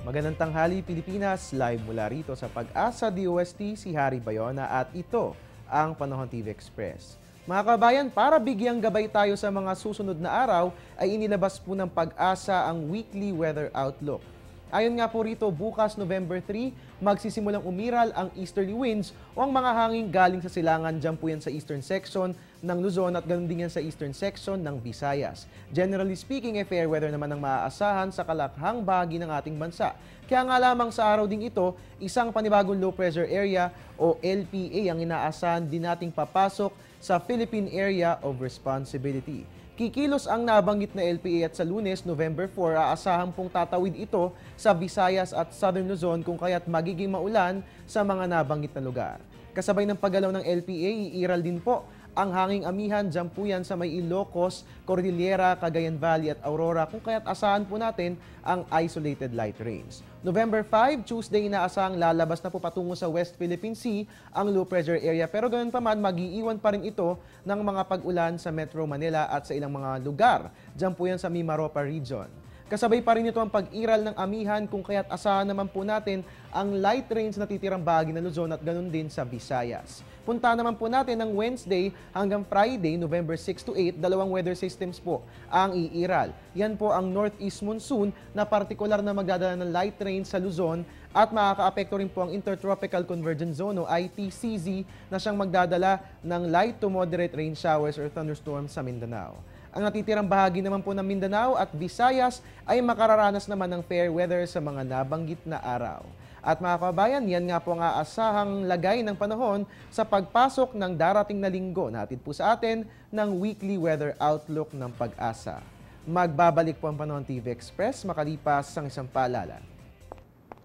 Magandang tanghali Pilipinas, live mula rito sa Pag-asa DOST si Harry Bayona at ito ang Panahon TV Express. Mga kabayan, para bigyang gabay tayo sa mga susunod na araw ay inilabas po ng Pag-asa ang weekly weather outlook. Ayon nga po rito, bukas November 3, magsisimulang umiral ang easterly winds o ang mga hangin galing sa silangan. Diyan po yan sa eastern section ng Luzon at ganoon din yan sa eastern section ng Visayas. Generally speaking, fair weather naman ang maaasahan sa kalakhang bahagi ng ating bansa. Kaya nga lamang sa araw ding ito, isang panibagong low pressure area o LPA ang inaasahan din nating papasok sa Philippine Area of Responsibility. Kikilos ang nabanggit na LPA at sa Lunes, November 4, aasahan pong tatawid ito sa Visayas at Southern Luzon kung kaya't magiging maulan sa mga nabanggit na lugar. Kasabay ng paggalaw ng LPA, iiral din po ang hanging amihan, dyan po yan sa may Ilocos, Cordillera, Cagayan Valley at Aurora kung kaya't asahan po natin ang isolated light rains. November 5, Tuesday, inaasahang lalabas na po patungo sa West Philippine Sea ang low pressure area pero ganoon pa man, mag-iiwan pa rin ito ng mga pag-ulan sa Metro Manila at sa ilang mga lugar. Dyan po yan sa Mimaropa region. Kasabay pa rin ito ang pag-iral ng amihan kung kaya't asahan naman po natin ang light rains na titirang bahagi ng Luzon at ganoon din sa Visayas. Punta naman po natin ng Wednesday hanggang Friday, November 6 to 8, dalawang weather systems po ang iiral. Yan po ang northeast monsoon na partikular na magdadala ng light rain sa Luzon at makakaapekto rin po ang Intertropical Convergence Zone o ITCZ na siyang magdadala ng light to moderate rain showers or thunderstorms sa Mindanao. Ang natitirang bahagi naman po ng Mindanao at Visayas ay makararanas naman ng fair weather sa mga nabanggit na araw. At mga kabayan, yan nga po ang aasahang lagay ng panahon sa pagpasok ng darating na linggo. Natin po sa atin ng weekly weather outlook ng Pag-asa. Magbabalik po ang Panahon TV Express makalipas ang isang paalala.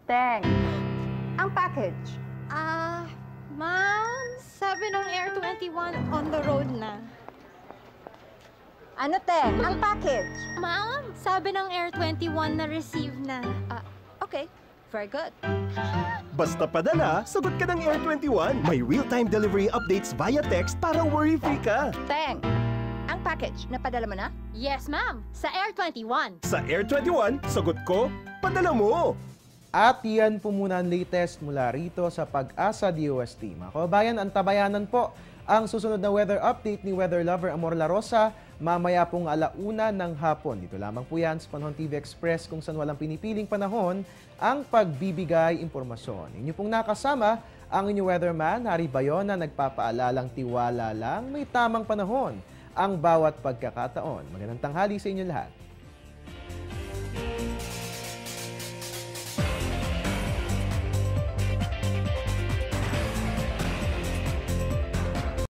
Teng, ang package. Ma'am, sabi ng Air 21 on the road na. Ano, Teng? Ang package. Ma'am, sabi ng Air 21 na receive na. Okay, very good. Basta padala, sagot ka ng Air 21. May real-time delivery updates via text para worry-free ka. Teng, ang package, napadala mo na? Yes, ma'am, sa Air 21. Sa Air 21, sagot ko, padala mo. At yan po muna ang latest mula rito sa Pag-asa DOST. Mga kabayan, antabayanan po ang susunod na weather update ni weather lover Amor La Rosa mamaya pong 1:00 ng hapon. Dito lamang po yan sa Panahon TV Express kung saan walang pinipiling panahon ang pagbibigay impormasyon. Inyo pong nakasama ang inyong weatherman, Harry Bayona, nagpapaalalang tiwala lang, may tamang panahon ang bawat pagkakataon. Magandang tanghali sa inyo lahat.